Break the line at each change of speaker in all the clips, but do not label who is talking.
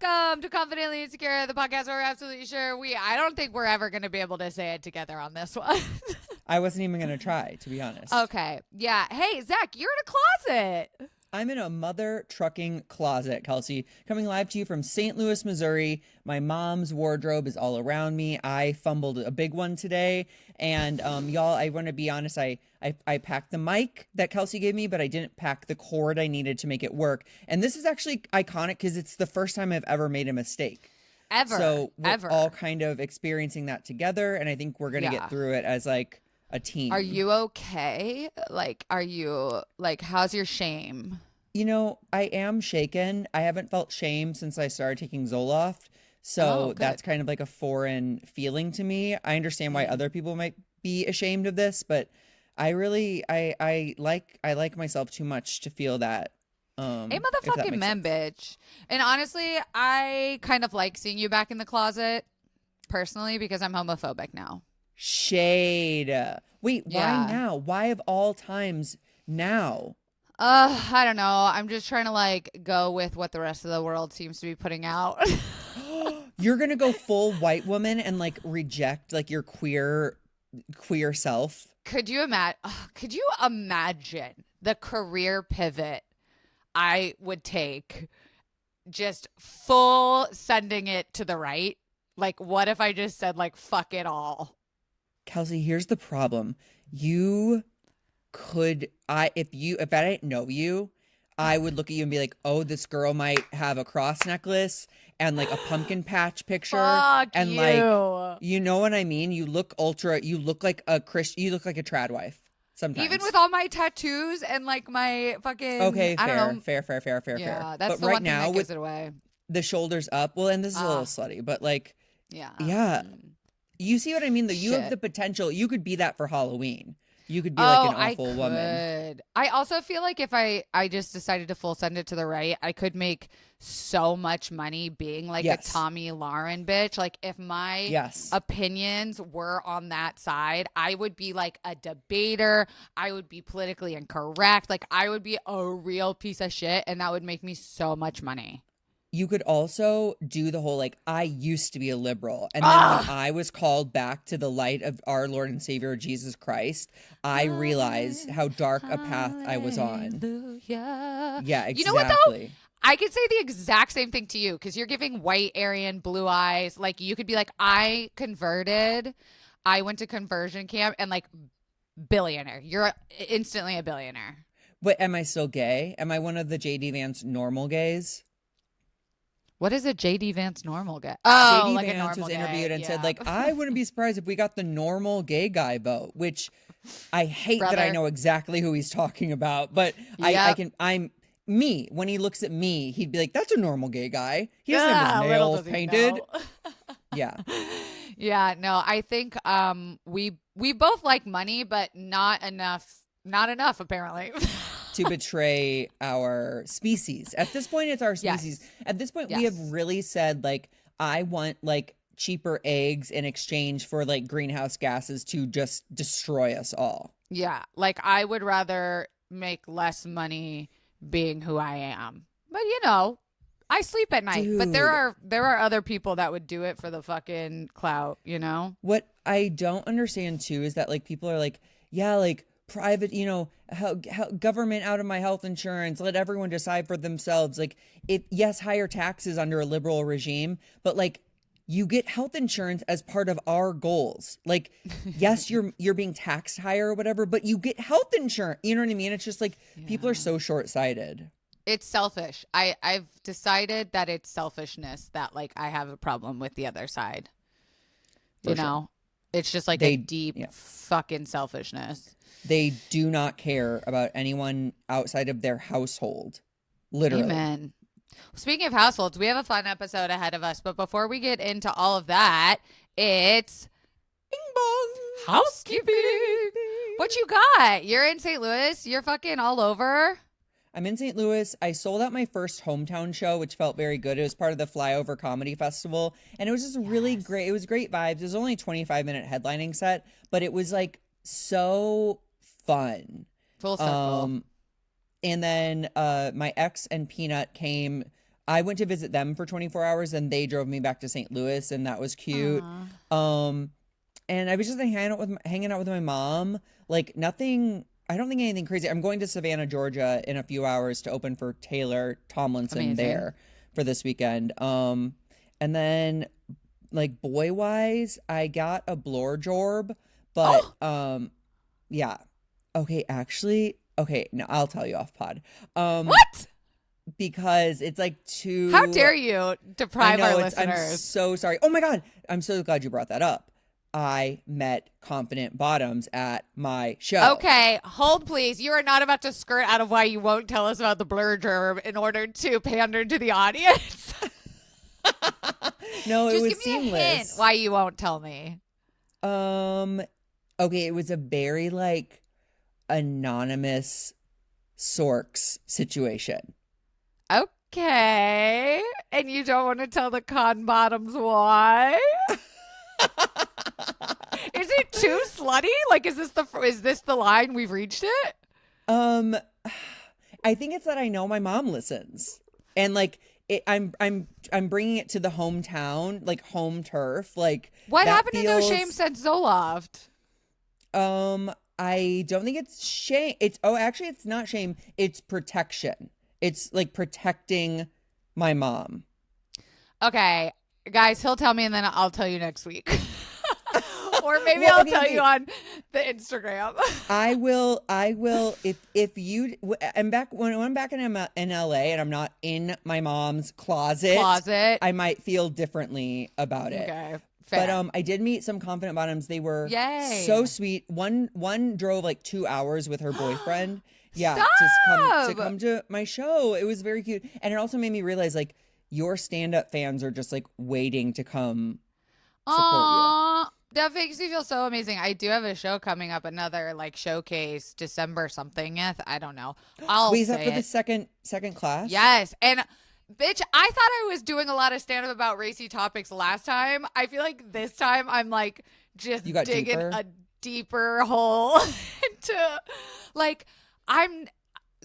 Welcome to Confidently Insecure, the podcast where we're absolutely sure I don't think we're ever going to be able to say it together on this one.
I wasn't even going to try, to be honest.
Okay. Yeah. Hey, Zach, you're in a closet.
I'm in a mother trucking closet, Kelsey, coming live to you from St. Louis, Missouri. My mom's wardrobe is all around me. I fumbled a big one today. And y'all, I want to be honest, I packed the mic that Kelsey gave me, but I didn't pack the cord I needed to make it work. And this is actually iconic because it's the first time I've ever made a mistake.
Ever.
So we're all kind of experiencing that together. And I think we're going to get through it as like a team.
Are you okay? How's your shame?
You know, I am shaken. I haven't felt shame since I started taking Zoloft. So that's kind of like a foreign feeling to me. I understand why other people might be ashamed of this, but I really, I like myself too much to feel that.
A motherfucking men, bitch. And honestly, I kind of like seeing you back in the closet personally because I'm homophobic now.
Shade. Wait, why now? Why of all times now?
I don't know. I'm just trying to go with what the rest of the world seems to be putting out.
You're gonna go full white woman and reject your queer self.
Could you imagine the career pivot I would take? Just full sending it to the right. What if I just said fuck it all?
Kelsey, here's the problem. If I didn't know you, I would look at you and be like, oh, this girl might have a cross necklace and a pumpkin patch picture.
Fuck
and
you.
You know what I mean? You look like a Christian, you look like a trad wife sometimes.
Even with all my tattoos and my fucking,
okay,
I don't know.
Fair.
Yeah, that's
but
the
right
one thing
now
that gives it away.
The shoulders up. Well, and this is a little slutty, but yeah. You see what I mean? Though you have the potential. You could be that for Halloween. You could be an awful woman.
I also feel like if I just decided to full send it to the right, I could make so much money being a Tommy Lauren bitch. If my opinions were on that side, I would be a debater. I would be politically incorrect. I would be a real piece of shit, and that would make me so much money.
You could also do the whole I used to be a liberal, and then when I was called back to the light of our Lord and Savior Jesus Christ, I realized how dark a path I was on. Yeah, exactly.
You know what though? I could say the exact same thing to you because you're giving white, Aryan, blue eyes. You could be I converted. I went to conversion camp and billionaire. You're instantly a billionaire.
But am I still gay? Am I one of the JD Vance normal gays?
What is a JD Vance normal guy?
Oh, JD Vance was interviewed and said, I wouldn't be surprised if we got the normal gay guy vote, which I hate that I know exactly who he's talking about. But when he looks at me, he'd be like, that's a normal gay guy. He doesn't have his nails painted. Yeah.
Yeah, no, I think we both like money, but not enough. Not enough, apparently.
To betray our species. At this point, it's our species. Yes. At this point, we have really said, I want, cheaper eggs in exchange for, greenhouse gases to just destroy us all.
Yeah. I would rather make less money being who I am. But, I sleep at night.
Dude.
But there are other people that would do it for the fucking clout,
What I don't understand, too, is that, people are private, how government out of my health insurance, let everyone decide for themselves. Yes, higher taxes under a liberal regime, but you get health insurance as part of our goals. Yes, you're being taxed higher or whatever, but you get health insurance. You know what I mean? It's just people are so short-sighted. It's
selfish. I've decided that it's selfishness that I have a problem with the other side. You know? It's just a deep fucking selfishness.
They do not care about anyone outside of their household. Literally.
Amen. Speaking of households, we have a fun episode ahead of us. But before we get into all of that, it's
Bing Bong
housekeeping. What you got? You're in St. Louis. You're fucking all over.
I'm in St. Louis. I sold out my first hometown show, which felt very good. It was part of the Flyover Comedy Festival. And it was just really great. It was great vibes. It was only a 25-minute headlining set, but it was so fun.
Full circle.
And then my ex and Peanut came I went to visit them for 24 hours and they drove me back to St. Louis, and that was cute. And I was just hanging out with my mom. Like nothing, I don't think anything crazy. I'm going to Savannah, Georgia in a few hours to open for Taylor Tomlinson there for this weekend. And then like boy wise, I got a blowjob, but yeah. Okay, actually, no, I'll tell you off pod.
What?
Because it's like too.
How dare you deprive our listeners?
I'm so sorry. Oh my God. I'm so glad you brought that up. I met Confident Bottoms at my show.
Okay, hold please. You are not about to skirt out of why you won't tell us about the blowjob in order to pander to the audience.
No, it was
Just give me
seamless.
a hint why you won't tell me.
Okay, it was a very like anonymous Sorks situation.
Okay, and you don't want to tell the con bottoms why? Is it too slutty? Like, is this the line we've reached it?
I think it's that I know my mom listens, and like I'm bringing it to the hometown, like home turf. Like,
what happened to No Shame since Zoloft?
I don't think it's shame. Actually, it's not shame. It's protection. It's like protecting my mom. Okay,
guys, he'll tell me, and then I'll tell you next week. Or maybe I'll tell you on the Instagram.
I will. If you, I'm back when I'm back in LA and I'm not in my mom's closet. I might feel differently about it.
Okay. Fair.
But I did meet some Confident Bottoms. They were so sweet. One drove like 2 hours with her boyfriend. Yeah, to come to my show. It was very cute, and it also made me realize like your stand-up fans are just like waiting to come support you.
That makes me feel so amazing. I do have a show coming up, another like showcase, December something. I don't know.
Wait, is that for the second class?
Yes, and bitch, I thought I was doing a lot of stand-up about racy topics last time. I feel like this time I'm like just digging a deeper hole into like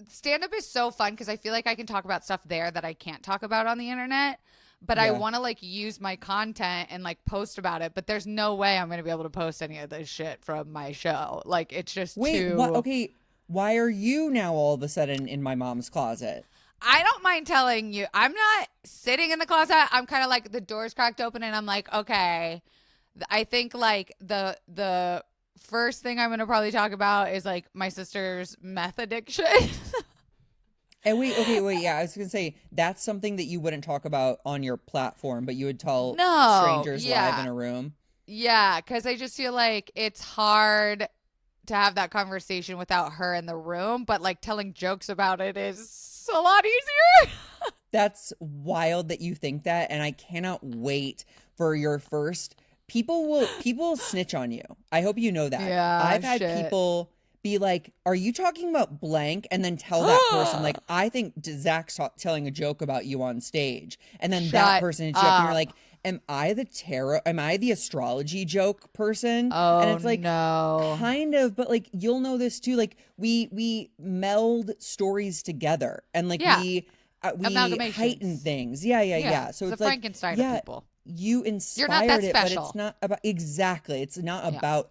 stand-up is so fun because I feel like I can talk about stuff there that I can't talk about on the internet. But I want to like use my content and like post about it. But there's no way I'm going to be able to post any of this shit from my show. Like it's just
okay. Why are you now all of a sudden in my mom's closet?
I don't mind telling you. I'm not sitting in the closet. I'm kind of like the door's cracked open and I'm like, okay. I think like the first thing I'm going to probably talk about is like my sister's meth addiction.
And wait, yeah, I was gonna say that's something that you wouldn't talk about on your platform, but you would tell strangers live in a room.
Yeah, because I just feel like it's hard to have that conversation without her in the room, but like telling jokes about it is a lot easier.
That's wild that you think that, and I cannot wait for your first. People will snitch on you. I hope you know that.
Yeah,
I've had people be like, are you talking about blank? And then tell that person, like, I think Zach's telling a joke about you on stage. And then that person hits you up and you're like, am I the astrology joke person?
Oh,
and it's like,
no.
Kind of, but like, you'll know this too. Like, we meld stories together and like we heighten things. Yeah. So it's like
Frankenstein of people.
You inspired
You're not that
it,
special.
but it's not about It's not about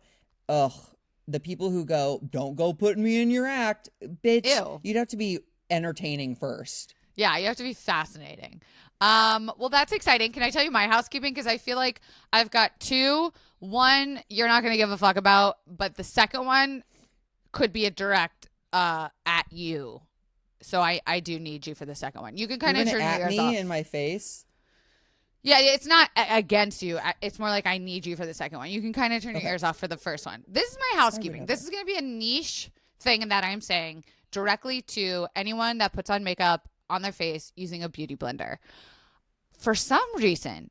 the people who go, don't go putting me in your act, bitch.
Ew.
You'd have to be entertaining first.
Yeah, you have to be fascinating. Well, that's exciting. Can I tell you my housekeeping? Because I feel like I've got two. One, you're not going to give a fuck about, but the second one could be a direct at you. So I do need you for the second one. You can kind of turn your ears off.
In my face.
Yeah, it's not against you. It's more like I need you for the second one. You can kind of turn your ears off for the first one. This is my housekeeping. This is going to be a niche thing that I'm saying directly to anyone that puts on makeup on their face using a beauty blender. For some reason,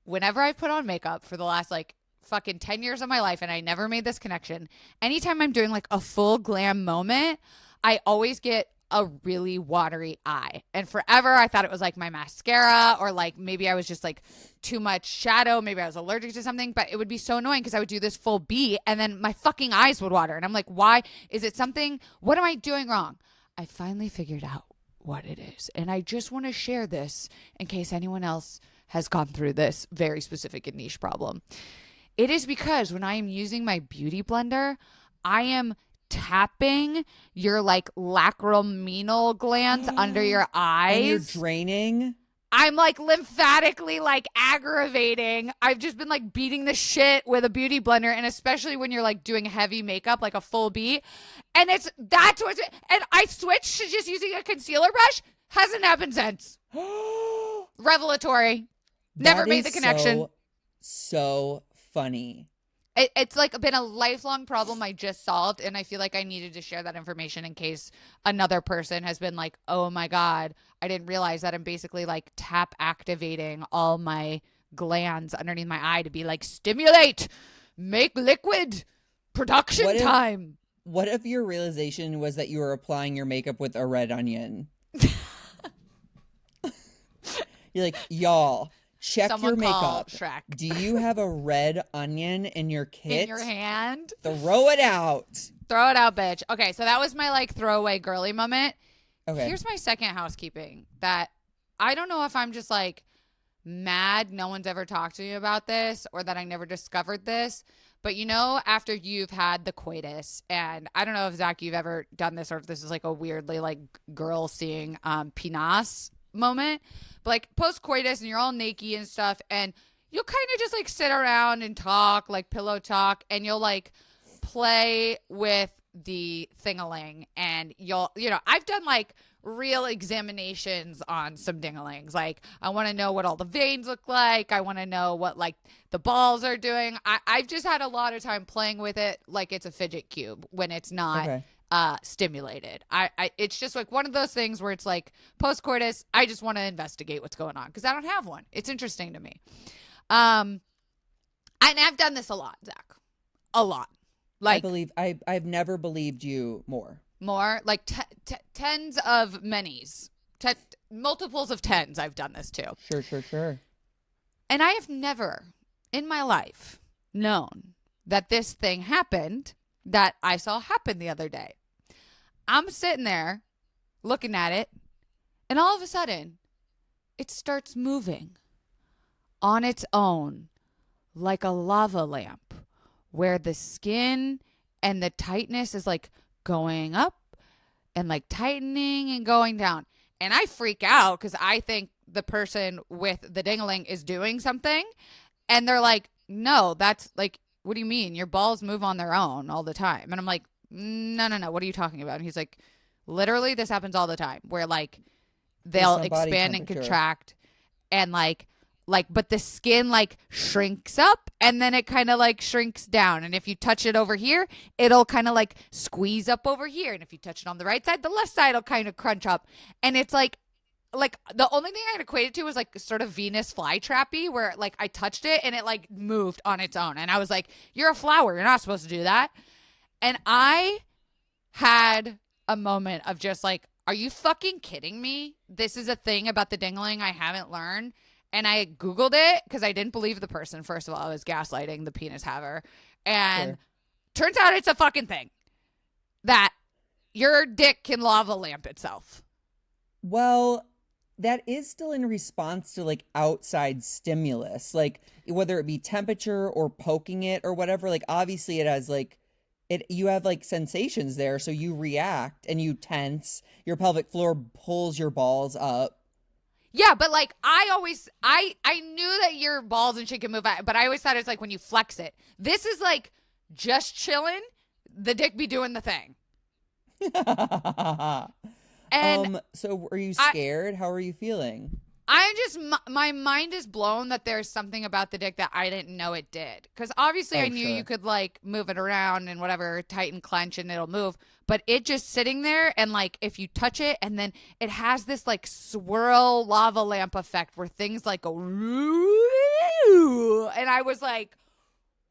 whenever I put on makeup for the last like fucking 10 years of my life, and I never made this connection, anytime I'm doing like a full glam moment, I always get a really watery eye. And forever I thought it was like my mascara, or like maybe I was just like too much shadow, maybe I was allergic to something, but it would be so annoying because I would do this full B and then my fucking eyes would water and I'm like, why is it something? What am I doing wrong? I finally figured out what it is. And I just want to share this in case anyone else has gone through this very specific and niche problem. It is because when I am using my beauty blender, I am tapping your like lacrimal glands under your eyes.
And you're draining?
I'm like lymphatically like aggravating. I've just been like beating the shit with a beauty blender, and especially when you're like doing heavy makeup, like a full beat. And that's what's, and I switched to just using a concealer brush. Hasn't happened since. Revelatory. Never made the connection.
So funny.
It's like been a lifelong problem I just solved, and I feel like I needed to share that information in case another person has been like, oh my God, I didn't realize that I'm basically like tap activating all my glands underneath my eye to be like, stimulate, make liquid, production time.
What if your realization was that you were applying your makeup with a red onion? You're like, y'all. Check
Someone
your
call
makeup.
Shrek.
Do you have a red onion in your kit?
In your hand?
Throw it out.
Throw it out, bitch. Okay, so that was my like throwaway girly moment.
Okay.
Here's my second housekeeping that I don't know if I'm just like mad no one's ever talked to me about this or that I never discovered this. But you know, after you've had the coitus, and I don't know if Zach, you've ever done this or if this is like a weirdly like girl seeing penis moment, but like post coitus and you're all naked and stuff, and you'll kind of just like sit around and talk, like pillow talk, and you'll like play with the thing-a-ling, and I've done like real examinations on some ding-a-lings. Like I want to know what all the veins look like. I want to know what like the balls are doing. I've just had a lot of time playing with it like it's a fidget cube when it's not stimulated. It's just like one of those things where it's like post coitus, I just want to investigate what's going on because I don't have one. It's interesting to me. And I've done this a lot, Zach. A lot. Like
I've never believed you more.
Like tens of many's. Multiples of tens I've done this too.
Sure.
And I have never in my life known that this thing happened that I saw happen the other day. I'm sitting there looking at it, and all of a sudden, it starts moving on its own like a lava lamp, where the skin and the tightness is like going up and like tightening and going down. And I freak out because I think the person with the ding-a-ling is doing something. And they're like, no, that's like, what do you mean? Your balls move on their own all the time. And I'm like, no. What are you talking about? And he's like, literally, this happens all the time where like they'll expand and contract and like, but the skin like shrinks up and then it kind of like shrinks down. And if you touch it over here, it'll kind of like squeeze up over here. And if you touch it on the right side, the left side will kind of crunch up. And it's like the only thing I could equate it to was like sort of Venus flytrappy where like I touched it and it like moved on its own. And I was like, you're a flower. You're not supposed to do that. And I had a moment of just like, are you fucking kidding me? This is a thing about the ding-a-ling I haven't learned. And I Googled it because I didn't believe the person. First of all, I was gaslighting the penis haver. And turns out it's a fucking thing that your dick can lava lamp itself.
Well, that is still in response to like outside stimulus, like whether it be temperature or poking it or whatever. Like obviously it has like you have like sensations there. So you react and you tense. Your pelvic floor pulls your balls up.
Yeah, but like I knew that your balls and shit can move out, but I always thought it's like when you flex it. This is like just chilling, the dick be doing the thing. And
so are you scared? How are you feeling?
My mind is blown that there's something about the dick that I didn't know it did. Because obviously I knew you could like move it around and whatever, tighten, clench, and it'll move. But it just sitting there and like if you touch it and then it has this like swirl lava lamp effect where things like go and I was like,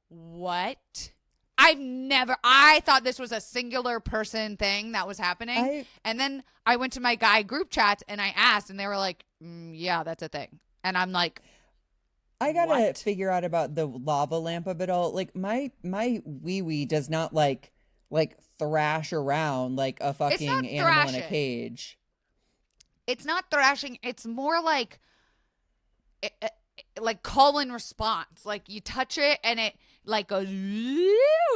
what? I thought this was a singular person thing that was happening. And then I went to my guy group chats and I asked and they were like, yeah, that's a thing. And I'm like,
I gotta figure out about the lava lamp of it all. Like my wee does not like thrash around like a fucking animal in a cage.
it's not thrashing. It's more like call and response. Like you touch it and it like goes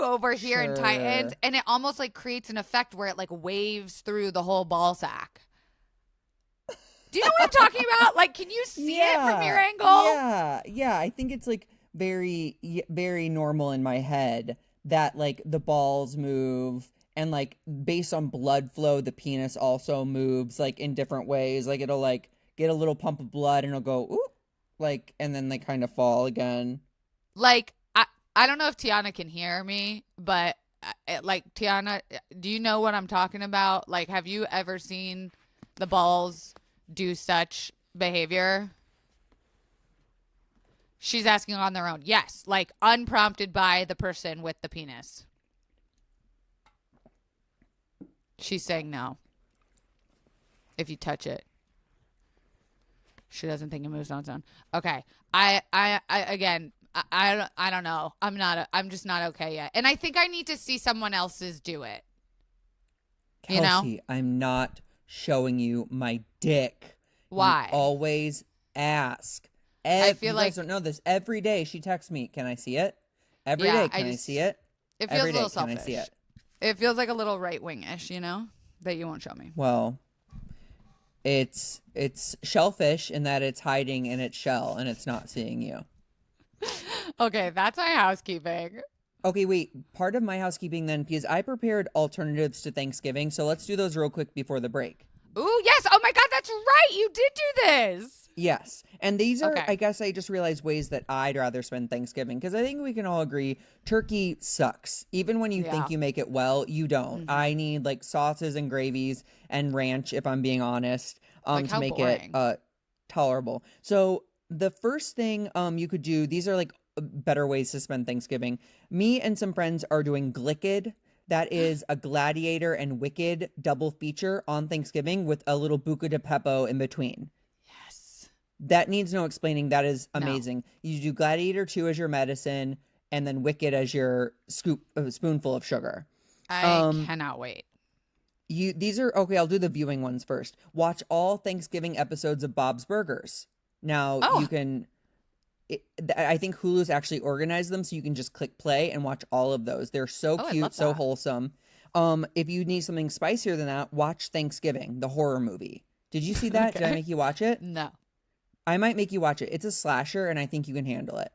over here and tightens, and it almost like creates an effect where it like waves through the whole ball sack. Do you know what I'm talking about? Like, can you see it from your angle?
Yeah. I think it's like very, very normal in my head that like the balls move, and like based on blood flow, the penis also moves like in different ways. Like it'll like get a little pump of blood and it'll go ooh, like, and then they kind of fall again.
Like I don't know if Tiana can hear me, but like Tiana, do you know what I'm talking about? Like, have you ever seen the balls do such behavior? She's asking on their own. Yes, like unprompted by the person with the penis. She's saying no. If you touch it. She doesn't think it moves on its own. Okay. I don't know. I'm just not okay yet. And I think I need to see someone else's do it.
Kelsey,
you know?
I'm not showing you my dick.
Why?
You always ask.
I feel
you
like
guys don't know this. Every day she texts me, can I see it? Every day, can I see it?
It feels
Every
a little
day, can
selfish.
I see it?
It feels like a little right-wing-ish, you know? That you won't show me.
Well, it's shellfish in that it's hiding in its shell and it's not seeing you.
Okay, that's my housekeeping.
Okay, wait. Part of my housekeeping then, because I prepared alternatives to Thanksgiving, so let's do those real quick before the break.
Ooh, yes. Oh my God, that's right. You did do this.
Yes. And these are,
okay.
I guess I just realized ways that I'd rather spend Thanksgiving, because I think we can all agree turkey sucks. Even when you think you make it well, you don't.
Mm-hmm.
I need like sauces and gravies and ranch, if I'm being honest, to make it tolerable. So the first thing you could do, these are like better ways to spend Thanksgiving. Me and some friends are doing Glicked. That is a Gladiator and Wicked double feature on Thanksgiving with a little buca de pepo in between.
Yes.
That needs no explaining. That is amazing. No. You do Gladiator 2 as your medicine and then Wicked as your spoonful of sugar.
I cannot wait.
These are, okay, I'll do the viewing ones first. Watch all Thanksgiving episodes of Bob's Burgers. Now, you can... I think Hulu's actually organized them so you can just click play and watch all of those. They're so cute, so wholesome. If you need something spicier than that, watch Thanksgiving, the horror movie. Did you see that? Did I make you watch it?
No.
I might make you watch it. It's a slasher and I think you can handle it.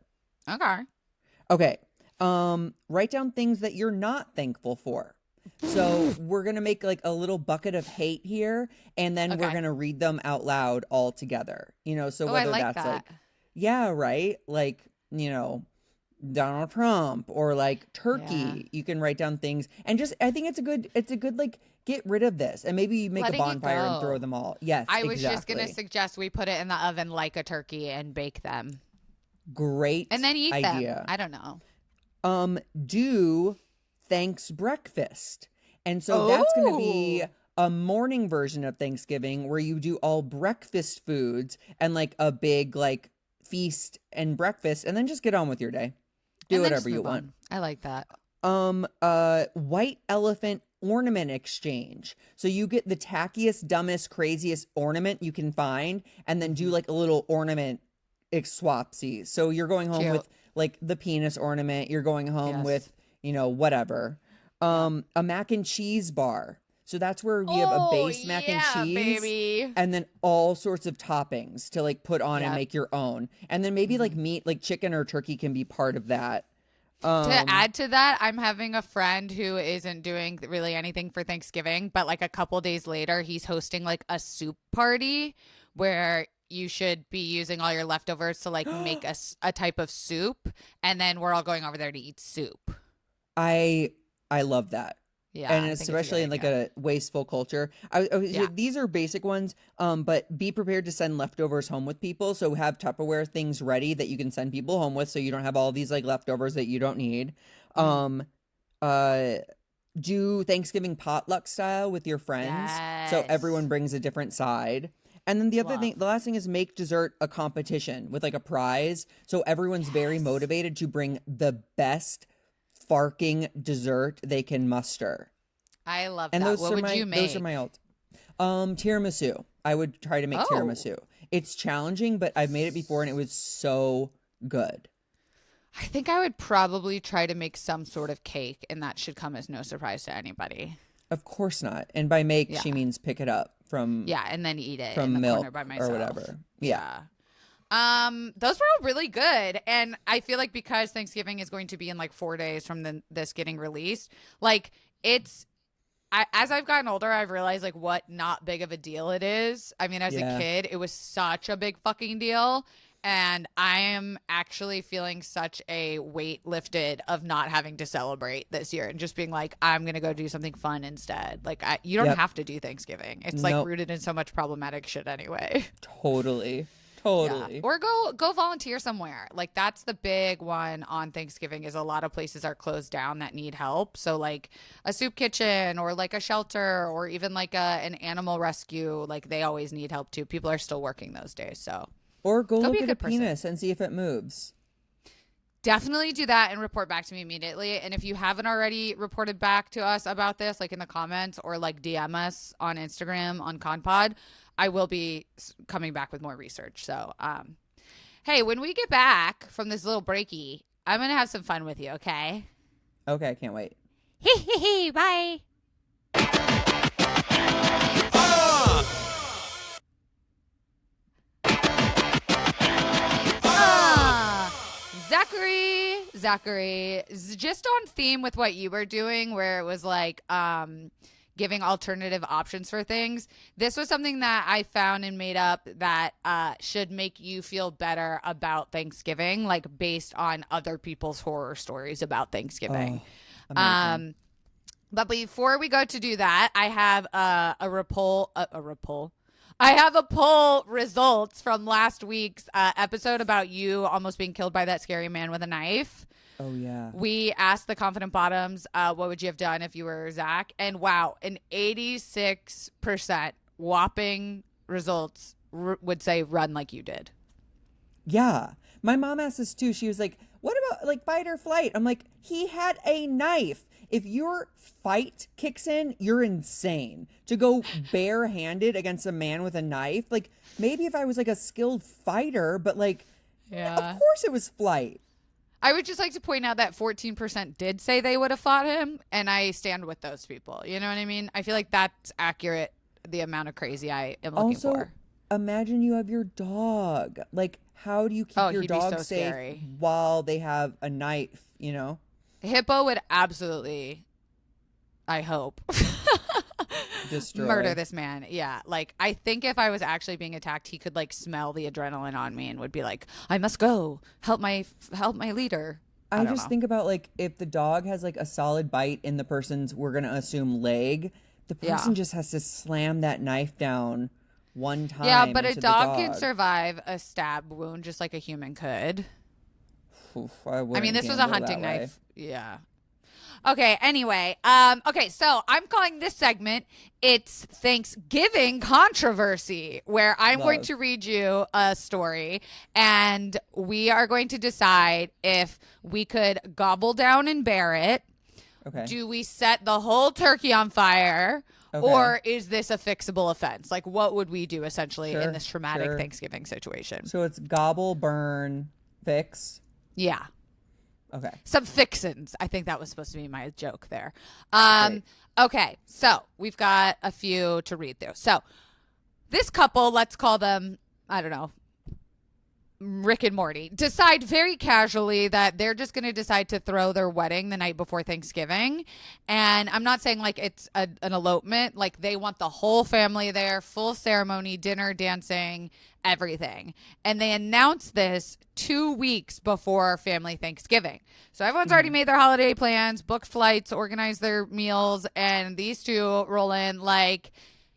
Okay.
Write down things that you're not thankful for. So we're going to make like a little bucket of hate here, and then we're going to read them out loud all together. You know, so whether that's that. Like, yeah, right. Like, you know, Donald Trump or like Turkey. You can write down things and just, I think it's a good like, get rid of this. And maybe you make a bonfire and throw them all. Yes,
I was just going to suggest we put it in the oven like a turkey and bake them.
Great
and then eat
idea.
them. I don't know.
Do Thanks breakfast. And so that's going to be a morning version of Thanksgiving where you do all breakfast foods and like a big like feast and breakfast, and then just get on with your day. Do whatever you want.
I like that.
White elephant ornament exchange. So you get the tackiest, dumbest, craziest ornament you can find, and then do like a little ornament swapsies. So you're going home with like the penis ornament. You're going home with, you know, whatever. A mac and cheese bar. So that's where we have a base mac and cheese,
baby.
And then all sorts of toppings to like put on and make your own. And then maybe like meat, like chicken or turkey can be part of that.
To add to that, I'm having a friend who isn't doing really anything for Thanksgiving, but like a couple days later, he's hosting like a soup party where you should be using all your leftovers to like make a type of soup. And then we're all going over there to eat soup.
I love that.
Yeah,
and especially in like a wasteful culture. These are basic ones, but be prepared to send leftovers home with people. So have Tupperware things ready that you can send people home with, so you don't have all these like leftovers that you don't need. Do Thanksgiving potluck style with your friends, so everyone brings a different side. And then the last thing is make dessert a competition with like a prize, so everyone's very motivated to bring the best farking dessert they can muster.
I love that. What would you make?
Those are my alt. Tiramisu. I would try to make
Oh.
tiramisu. It's challenging, but I've made it before and it was so good.
I think I would probably try to make some sort of cake, and that should come as no surprise to anybody.
Of course not. And by make, she means pick it up from
and then eat it
from
in the
milk
corner by myself.
or whatever. Yeah.
Those were all really good, and I feel like because Thanksgiving is going to be in like 4 days from this getting released, like as I've gotten older, I've realized like what not big of a deal it is. I mean, as a kid, it was such a big fucking deal. And I am actually feeling such a weight lifted of not having to celebrate this year and just being like, I'm going to go do something fun instead. Like, you don't have to do Thanksgiving. It's like rooted in so much problematic shit anyway.
Totally.
Yeah. Or go volunteer somewhere. Like, that's the big one on Thanksgiving is a lot of places are closed down that need help. So like a soup kitchen or like a shelter or even like an animal rescue, like they always need help too. People are still working those days. So.
Or go look at a penis and see if it moves.
Definitely do that and report back to me immediately. And if you haven't already reported back to us about this, like in the comments or like DM us on Instagram on ConPod, I will be coming back with more research. So, hey, when we get back from this little breaky, I'm going to have some fun with you, okay?
Okay, I can't wait.
Bye. Zachary, just on theme with what you were doing, where it was like giving alternative options for things. This was something that I found and made up that should make you feel better about Thanksgiving, like based on other people's horror stories about Thanksgiving.
Amazing.
But before we go to do that, I have I have a poll results from last week's episode about you almost being killed by that scary man with a knife.
Oh, yeah.
We asked the Confident Bottoms, what would you have done if you were Zach? And wow, an 86% whopping results would say run like you did.
Yeah. My mom asked this too. She was like, what about like fight or flight? I'm like, he had a knife. If your fight kicks in, you're insane. To go barehanded against a man with a knife, like maybe if I was like a skilled fighter, but like, of course it was flight.
I would just like to point out that 14% did say they would have fought him, and I stand with those people. You know what I mean? I feel like that's accurate, the amount of crazy I am looking for.
Also, imagine you have your dog. Like, how do you keep your dog safe while they have a knife, you know?
Hippo would absolutely, I hope, murder this man. Yeah. Like, I think if I was actually being attacked, he could like smell the adrenaline on me and would be like, I must go help my leader.
I just think about like if the dog has like a solid bite in the person's, we're going to assume leg, the person just has to slam that knife down one time.
Yeah, but a dog can survive a stab wound just like a human could.
Oof,
I mean, this was a hunting knife. Yeah. Okay, anyway. Okay, so I'm calling this segment, it's Thanksgiving Controversy, where I'm going to read you a story, and we are going to decide if we could gobble down and bear it.
Okay.
Do we set the whole turkey on fire? Okay. Or is this a fixable offense? Like, what would we do, essentially, in this traumatic Thanksgiving situation?
So it's gobble, burn, fix?
Yeah.
Okay.
Some fixins. I think that was supposed to be my joke there. Okay, so we've got a few to read through. So this couple, let's call them, I don't know, Rick and Morty, decide very casually that they're just going to decide to throw their wedding the night before Thanksgiving. And I'm not saying like it's an elopement. Like they want the whole family there, full ceremony, dinner, dancing, everything. And they announced this 2 weeks before family Thanksgiving. So everyone's already made their holiday plans, booked flights, organized their meals. And these two roll in like,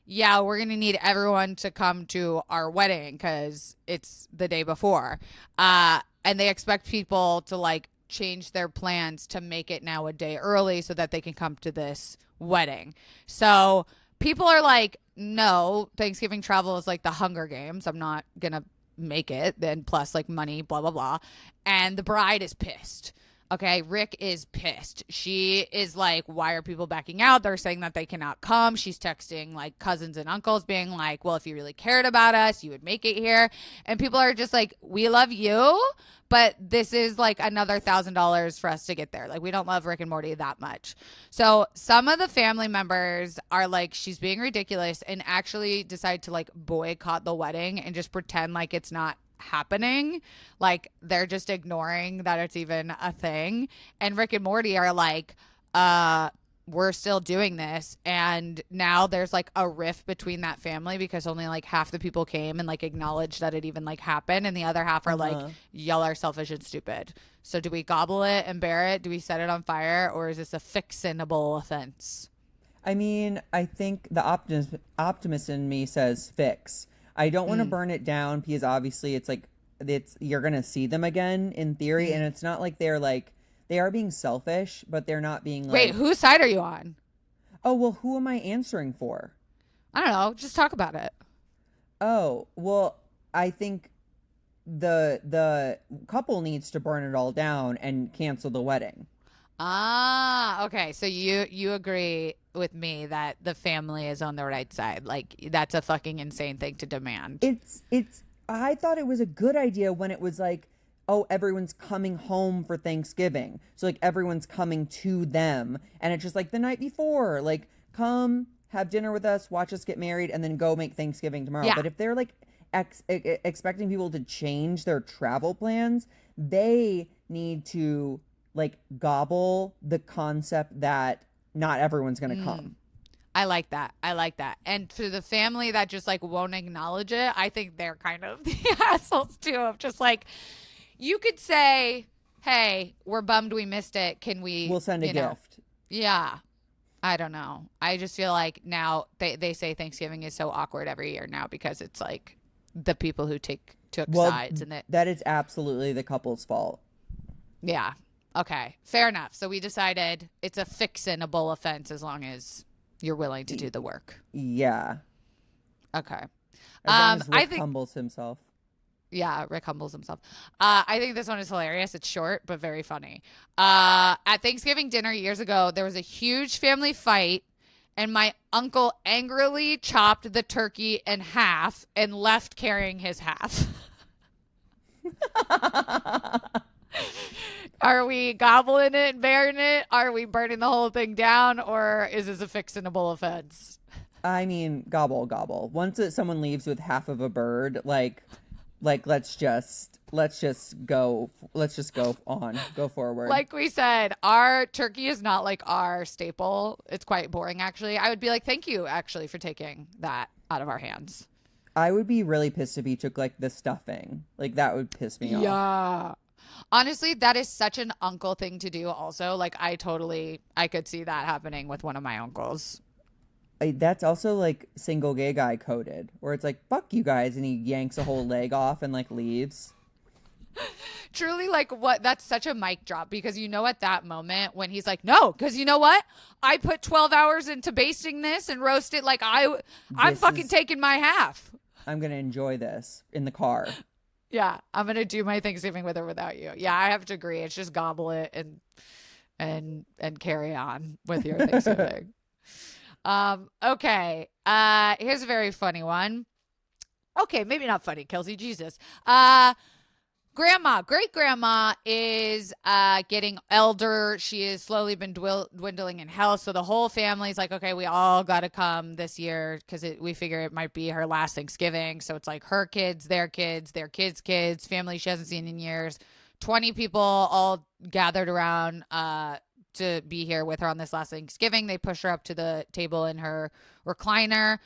yeah, we're going to need everyone to come to our wedding because it's the day before. And they expect people to like change their plans to make it now a day early so that they can come to this wedding. So people are like, no, Thanksgiving travel is like the Hunger Games. I'm not going to make it. Then plus like money, blah, blah, blah. And the bride is pissed. Okay, Rick is pissed. She is like, why are people backing out? They're saying that they cannot come. She's texting like cousins and uncles being like, well, if you really cared about us, you would make it here. And people are just like, we love you, but this is like another $1,000 for us to get there. Like, we don't love Rick and Morty that much. So some of the family members are like, she's being ridiculous, and actually decide to like boycott the wedding and just pretend like it's not happening. Like, they're just ignoring that it's even a thing. And Rick and Morty are like, we're still doing this. And now there's like a rift between that family because only like half the people came and like acknowledged that it even like happened, and the other half are like, y'all are selfish and stupid. So do we gobble it and bear it? Do we set it on fire, or is this a fixinable offense?
I mean, I think the optimist in me says fix. I don't want to burn it down because obviously it's you're going to see them again in theory. And it's not like they're like, they are being selfish, but they're not being like.
Wait, whose side are you on?
Oh, well, who am I answering for?
I don't know. Just talk about it.
Oh, well, I think the couple needs to burn it all down and cancel the wedding.
Ah, okay. So you agree with me that the family is on the right side. Like, that's a fucking insane thing to demand.
I thought it was a good idea when it was like, oh, everyone's coming home for Thanksgiving. So like everyone's coming to them. And it's just like the night before, like, come have dinner with us, watch us get married, and then go make Thanksgiving tomorrow. Yeah. But if they're like expecting people to change their travel plans, they need to like gobble the concept that not everyone's going to come.
I like that. And for the family that just like won't acknowledge it, I think they're kind of the assholes too, of just like, you could say, hey, we're bummed we missed it. We'll
send a gift.
Yeah. I don't know. I just feel like now they say Thanksgiving is so awkward every year now because it's like the people who took sides, and
that is absolutely the couple's fault.
Yeah. Okay, fair enough. So we decided it's a fixinable offense as long as you're willing to do the work.
Yeah.
Okay.
I think humbles himself.
Yeah, Rick humbles himself. I think this one is hilarious. It's short, but very funny. At Thanksgiving dinner years ago, there was a huge family fight, and my uncle angrily chopped the turkey in half and left carrying his half. Are we gobbling it and bearing it? Are we burning the whole thing down? Or is this a fixinable offense?
I mean, gobble. Once someone leaves with half of a bird, like let's just go on, go forward.
Like we said, our turkey is not like our staple. It's quite boring, actually. I would be like, thank you, actually, for taking that out of our hands.
I would be really pissed if he took like the stuffing. Like, that would piss me off.
Yeah. Honestly, that is such an uncle thing to do also. Like, I could see that happening with one of my uncles.
That's also like single gay guy coded, where it's like, fuck you guys, and he yanks a whole leg off and like leaves.
Truly, like, what? That's such a mic drop, because you know at that moment when he's like, no, because you know what? I put 12 hours into basting this and roast it. Like, I'm fucking taking my half.
I'm going to enjoy this in the car.
Yeah, I'm going to do my Thanksgiving with or without you. Yeah, I have to agree. It's just gobble it and carry on with your Thanksgiving. Okay. Here's a very funny one. Okay, maybe not funny, Kelsey. Jesus. Great grandma is getting elder. She has slowly been dwindling in health. So the whole family's like, okay, we all got to come this year because we figure it might be her last Thanksgiving. So it's like her kids, their kids, their kids' kids, family she hasn't seen in years. 20 people all gathered around to be here with her on this last Thanksgiving. They push her up to the table in her recliner.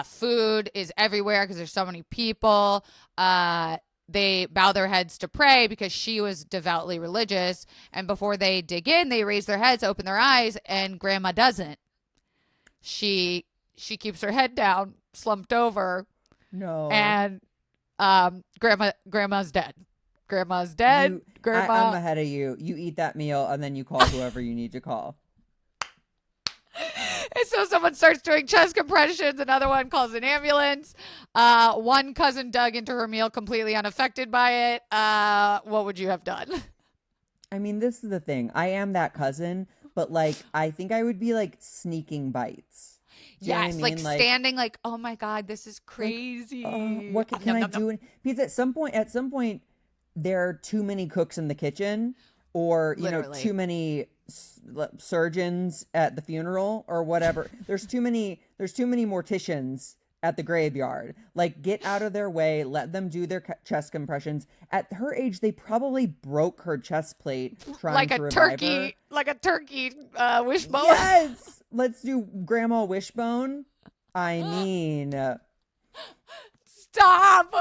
Food is everywhere because there's so many people. They bow their heads to pray because she was devoutly religious. And before they dig in, they raise their heads, open their eyes, and grandma doesn't. She keeps her head down, slumped over.
No.
And grandma's dead. Grandma's dead.
I'm ahead of you. You eat that meal and then you call whoever you need to call.
And so someone starts doing chest compressions. Another one calls an ambulance. One cousin dug into her meal completely unaffected by it. What would you have done?
I mean, this is the thing. I am that cousin, but like, I think I would be like sneaking bites.
Yes, like standing like, oh my God, this is crazy.
Like, what can I do? Because at some point, there are too many cooks in the kitchen, or
Literally.
too many surgeons at the funeral or whatever. There's too many morticians at the graveyard. Like, get out of their way, let them do their chest compressions. At her age, they probably broke her chest plate trying to revive her.
Like a turkey wishbone.
Yes, let's do Grandma Wishbone. I mean,
stop.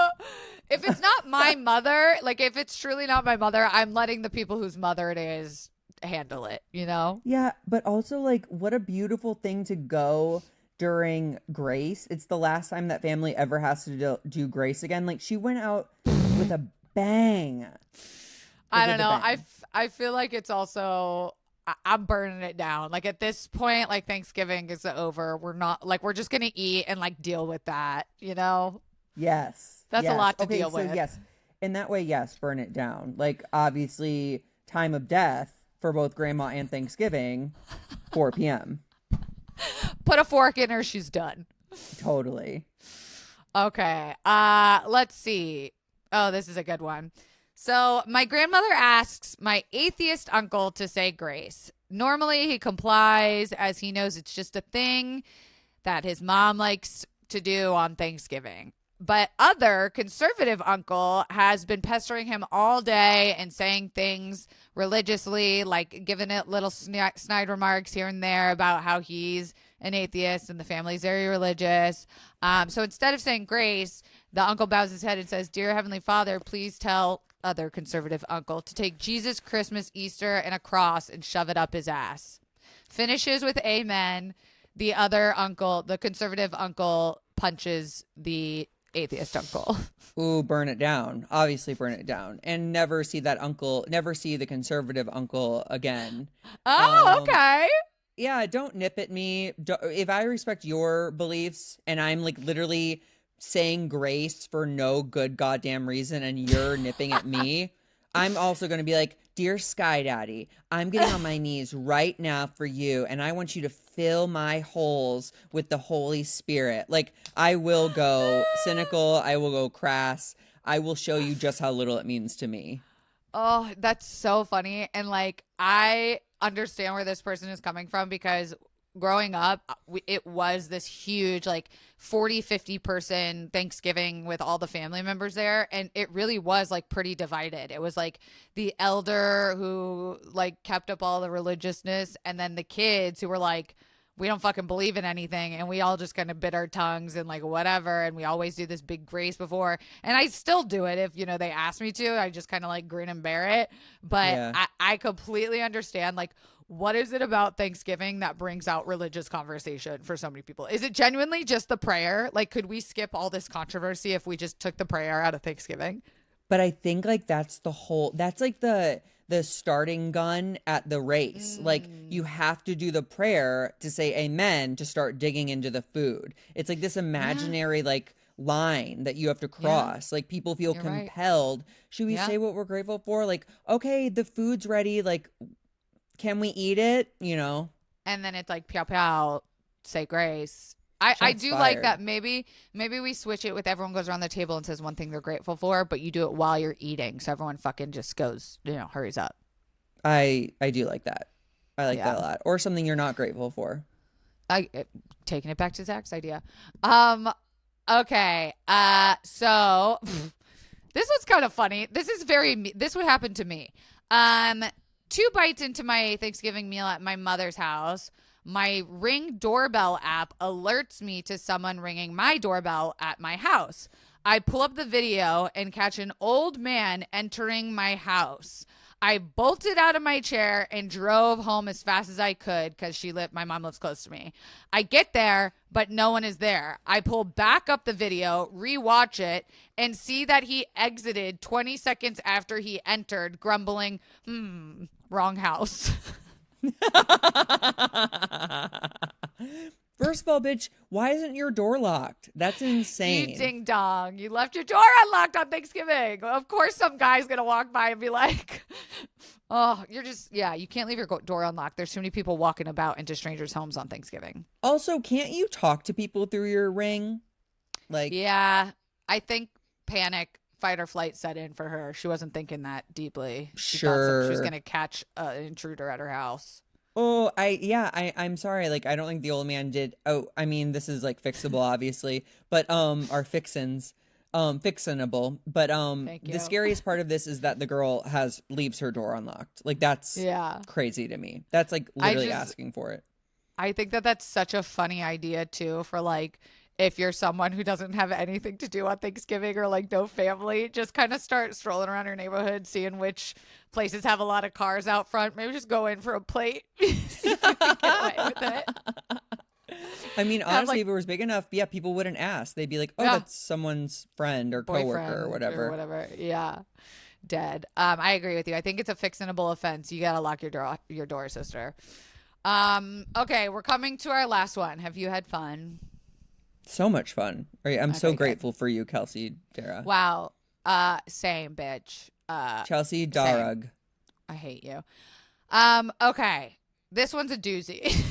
If it's not my mother, like if it's truly not my mother, I'm letting the people whose mother it is handle it,
Yeah, but also like, what a beautiful thing to go during Grace. It's the last time that family ever has to do Grace again. Like, she went out with a bang.
I don't know. I feel like it's also, I'm burning it down. Like, at this point, like, Thanksgiving is over. We're not, like, we're just gonna eat and like deal with that,
Yes,
that's a lot to deal with.
Yes, in that way, yes, burn it down. Like, obviously, time of death for both Grandma and Thanksgiving, 4 p.m.
Put a fork in her, she's done.
Totally.
Okay. Let's see. Oh, this is a good one. So my grandmother asks my atheist uncle to say grace. Normally he complies, as he knows it's just a thing that his mom likes to do on Thanksgiving. But other conservative uncle has been pestering him all day and saying things religiously, like giving it little snide remarks here and there about how he's an atheist and the family's very religious. So instead of saying grace, the uncle bows his head and says, "Dear Heavenly Father, please tell other conservative uncle to take Jesus, Christmas, Easter, and a cross and shove it up his ass." Finishes with amen. The other uncle, the conservative uncle, punches the atheist uncle.
Ooh, burn it down. Obviously burn it down. And never see the conservative uncle again.
Oh, okay.
Yeah, don't nip at me. If I respect your beliefs and I'm like literally saying grace for no good goddamn reason and you're nipping at me, I'm also going to be like, "Dear Sky Daddy, I'm getting on my knees right now for you, and I want you to fill my holes with the Holy Spirit." Like, I will go cynical. I will go crass. I will show you just how little it means to me.
Oh, that's so funny. And like, I understand where this person is coming from, because growing up, it was this huge, like 40, 50 person Thanksgiving with all the family members there. And it really was like pretty divided. It was like the elder who like kept up all the religiousness, and then the kids who were like, we don't fucking believe in anything, and we all just kind of bit our tongues and like whatever, and we always do this big grace before, and I still do it if they ask me to. I just kind of like grin and bear it, but yeah. I completely understand, like, what is it about Thanksgiving that brings out religious conversation for so many people? Is it genuinely just the prayer? Like, could we skip all this controversy if we just took the prayer out of Thanksgiving?
But I think like that's like the starting gun at the race. Like, you have to do the prayer to say amen to start digging into the food. It's like this imaginary like line that you have to cross. Like, people feel compelled. Right. Should we say what we're grateful for? Like, okay, the food's ready. Like, can we eat it? And
then it's like, pow, pow, say grace. I do fired. Like that. Maybe we switch it with everyone goes around the table and says one thing they're grateful for, but you do it while you're eating. So everyone fucking just goes, hurries up.
I do like that. I like that a lot. Or something you're not grateful for.
Taking it back to Zach's idea. Okay. So this was kind of funny. This would happen to me. 2 bites into my Thanksgiving meal at my mother's house, my Ring doorbell app alerts me to someone ringing my doorbell at my house. I pull up the video and catch an old man entering my house. I bolted out of my chair and drove home as fast as I could because my mom lives close to me. I get there, but no one is there. I pull back up the video, rewatch it, and see that he exited 20 seconds after he entered, grumbling, wrong house.
First of all, bitch, why isn't your door locked? That's insane.
You ding dong. You left your door unlocked on Thanksgiving. Of course some guy's going to walk by and be like, Oh, you can't leave your door unlocked. There's too many people walking about into strangers' homes on Thanksgiving.
Also, can't you talk to people through your ring? Like,
yeah, I think panic, fight or flight set in for her. She wasn't thinking that deeply. She thought she was going to catch an intruder at her house.
Oh, I'm sorry. Like, I don't think the old man did. Oh, I mean, this is like fixable, obviously, but our fixins, fixinable. But the scariest part of this is that the girl leaves her door unlocked. Like, that's crazy to me. That's like literally asking for it.
I think that's such a funny idea too, for like, if you're someone who doesn't have anything to do on Thanksgiving or like no family, just kind of start strolling around your neighborhood, seeing which places have a lot of cars out front. Maybe just go in for a plate. See if you can get away with it.
I mean, honestly, if it was big enough, people wouldn't ask. They'd be like, oh, that's someone's friend or coworker or whatever.
Yeah. Dead. I agree with you. I think it's a fixinable offense. You got to lock your door, sister. Okay, we're coming to our last one. Have you had fun?
So much fun. I'm so grateful for you, Kelsey, Darragh.
Wow. Same, bitch.
Chelsea, darragh.
I hate you. Okay. This one's a doozy.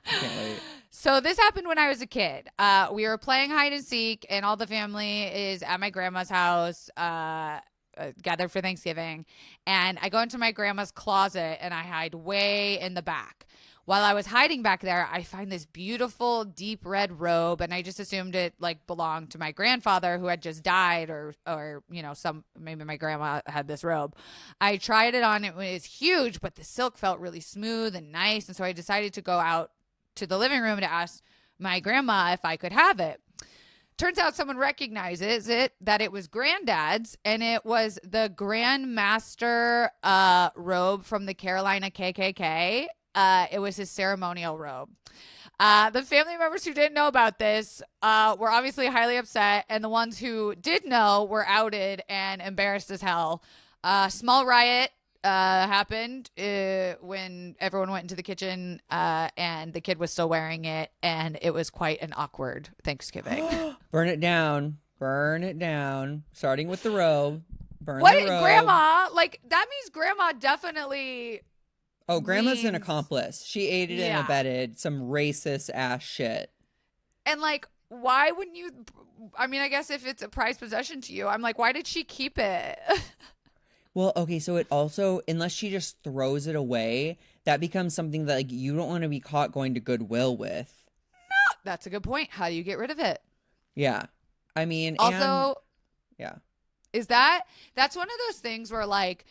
Can't wait.
So this happened when I was a kid. We were playing hide and seek, and all the family is at my grandma's house, gathered for Thanksgiving. And I go into my grandma's closet, and I hide way in the back. While I was hiding back there, I find this beautiful deep red robe, and I just assumed it like belonged to my grandfather who had just died, or maybe my grandma had this robe. I tried it on. It was huge, but the silk felt really smooth and nice, and so I decided to go out to the living room to ask my grandma if I could have it. Turns out someone recognizes that it was Granddad's, and it was the Grand Master robe from the Carolina KKK. It was his ceremonial robe. The family members who didn't know about this were obviously highly upset, and the ones who did know were outed and embarrassed as hell. Small riot happened when everyone went into the kitchen, and the kid was still wearing it, and it was quite an awkward Thanksgiving.
Burn it down. Burn it down. Starting with the robe. Burn
what,
the robe.
Grandma? Like, that means Grandma definitely...
Oh, Grandma's an accomplice. She aided and abetted some racist ass shit.
And like, why wouldn't you? I mean, I guess if it's a prized possession to you, I'm like, why did she keep it?
Well, okay, so it also, unless she just throws it away, that becomes something that like you don't want to be caught going to Goodwill with.
No, that's a good point. How do you get rid of it?
Yeah, I mean,
also,
yeah,
that's one of those things where like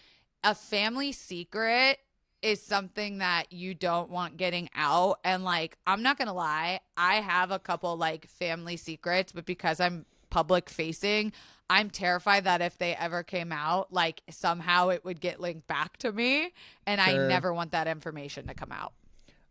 a family secret is something that you don't want getting out. And like, I'm not gonna lie, I have a couple like family secrets, but because I'm public facing, I'm terrified that if they ever came out, like somehow it would get linked back to me, and I never want that information to come out.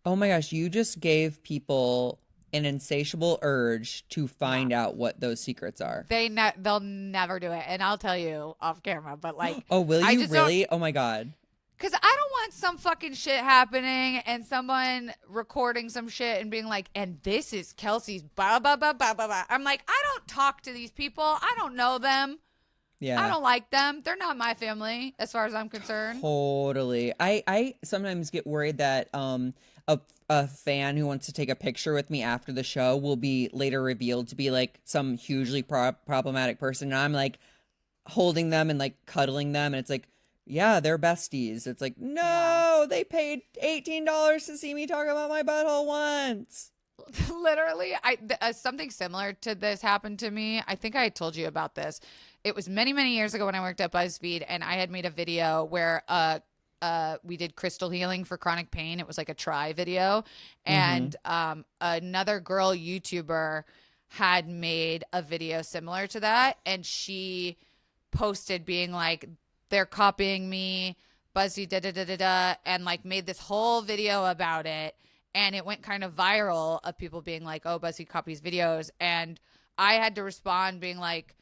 Oh my gosh, you just gave people an insatiable urge to find out what those secrets are.
They'll never do it, and I'll tell you off camera, but like,
oh, will you really? Oh my God.
Because I don't want some fucking shit happening and someone recording some shit and being like, and this is Kelsey's blah, blah, blah, blah, blah, blah. I'm like, I don't talk to these people. I don't know them. Yeah. I don't like them. They're not my family as far as I'm concerned.
Totally. I sometimes get worried that a fan who wants to take a picture with me after the show will be later revealed to be like some hugely problematic person. And I'm like holding them and like cuddling them. And it's like, yeah, they're besties. It's like, no, they paid $18 to see me talk about my butthole once.
Literally, something similar to this happened to me. I think I had told you about this. It was many, many years ago when I worked at BuzzFeed, and I had made a video where we did crystal healing for chronic pain. It was like a try video. And another girl YouTuber had made a video similar to that, and she posted being like, they're copying me, BuzzFeed, da-da-da-da-da, and like made this whole video about it. And it went kind of viral of people being like, oh, BuzzFeed copies videos. And I had to respond being like,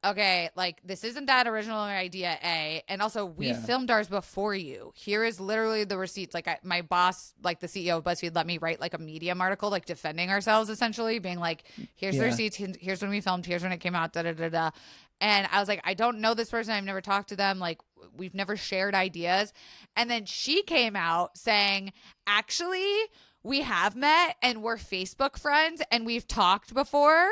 okay, like this isn't that original idea, A. And also we filmed ours before you. Here is literally the receipts. Like my boss, like the CEO of BuzzFeed, let me write like a Medium article, like defending ourselves essentially, being like, here's the receipts, here's when we filmed, here's when it came out, da-da-da-da. And I was like, I don't know this person. I've never talked to them. Like, we've never shared ideas. And then she came out saying, actually, we have met and we're Facebook friends and we've talked before.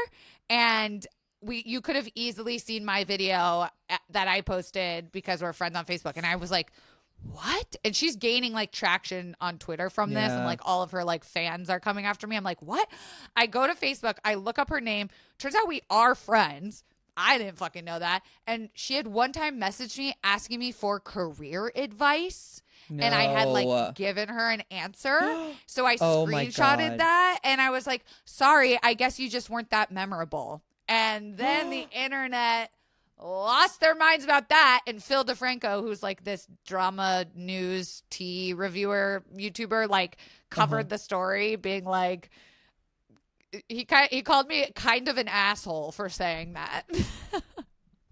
And you could have easily seen my video that I posted because we're friends on Facebook. And I was like, what? And she's gaining like traction on Twitter from this, and like all of her like fans are coming after me. I'm like, what? I go to Facebook, I look up her name. Turns out we are friends. I didn't fucking know that. And she had one time messaged me asking me for career advice. No. And I had like given her an answer. So I screenshotted that and I was like, sorry, I guess you just weren't that memorable. And then the internet lost their minds about that, and Phil DeFranco, who's like this drama news tea reviewer YouTuber, like covered the story, being like, he called me kind of an asshole for saying that.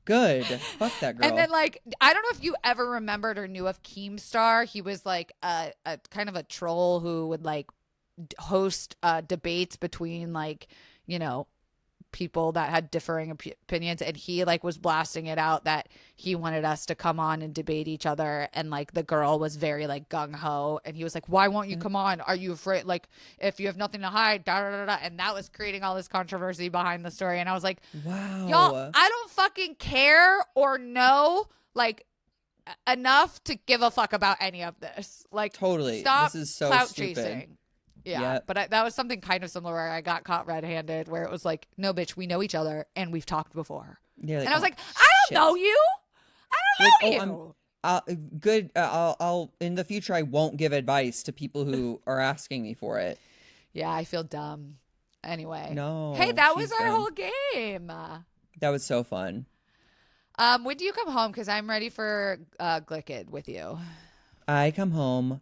Good. Fuck that girl.
And then like, I don't know if you ever remembered or knew of Keemstar. He was like a kind of a troll who would like host debates between like, you know, people that had differing opinions, and he like was blasting it out that he wanted us to come on and debate each other, and like the girl was very like gung-ho, and he was like, why won't you come on? Are you afraid, like, if you have nothing to hide, da da da da? And that was creating all this controversy behind the story. And I was like, wow, y'all, I don't fucking care or know like enough to give a fuck about any of this. Like, totally, stop this is so clout stupid. Chasing. Yeah, but that was something kind of similar where I got caught red-handed, where it was like, no, bitch, we know each other and we've talked before. Yeah, like, and I was like, I don't know you. I don't know you.
Good. I'll in the future, I won't give advice to people who are asking me for it.
Yeah, I feel dumb. Anyway.
No.
Hey, that was our whole game.
That was so fun.
When do you come home? Because I'm ready for Glicked with you.
I come home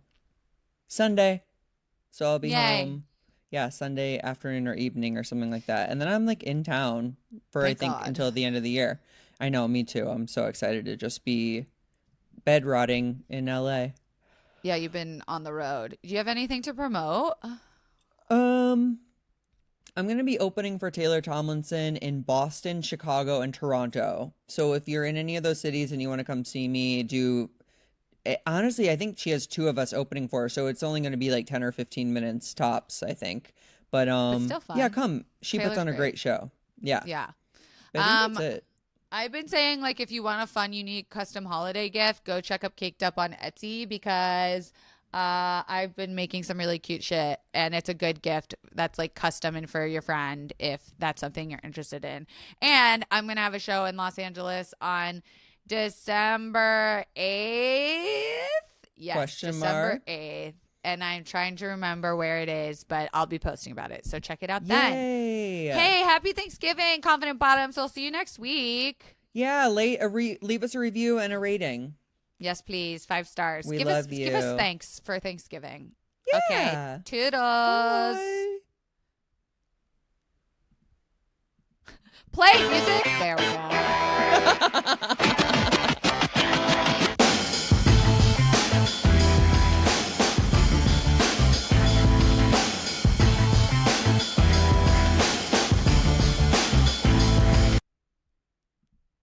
Sunday. So I'll be home, Sunday afternoon or evening or something like that. And then I'm like in town for, I think, until the end of the year. I know, me too. I'm so excited to just be bed rotting in LA.
Yeah, you've been on the road. Do you have anything to promote?
I'm going to be opening for Taylor Tomlinson in Boston, Chicago, and Toronto. So if you're in any of those cities and you want to come see me, honestly, I think she has 2 of us opening for her, so it's only going to be like 10 or 15 minutes tops, I think. But
still fun.
Yeah, come. She puts on a great show. Yeah.
Yeah.
I think that's it.
I've been saying, like, if you want a fun, unique, custom holiday gift, go check up Caked Up on Etsy, because I've been making some really cute shit, and it's a good gift that's like custom and for your friend if that's something you're interested in. And I'm going to have a show in Los Angeles on December 8th. Yes, December 8th. And I'm trying to remember where it is, but I'll be posting about it. So check it out then.
Yay.
Hey, happy Thanksgiving, Confident Bottoms. I'll see you next week.
Yeah, leave us a review and a rating.
Yes, please. 5 stars.
We love you.
Give us thanks for Thanksgiving.
Yeah.
Okay. Toodles.
Bye.
Play music. There we go.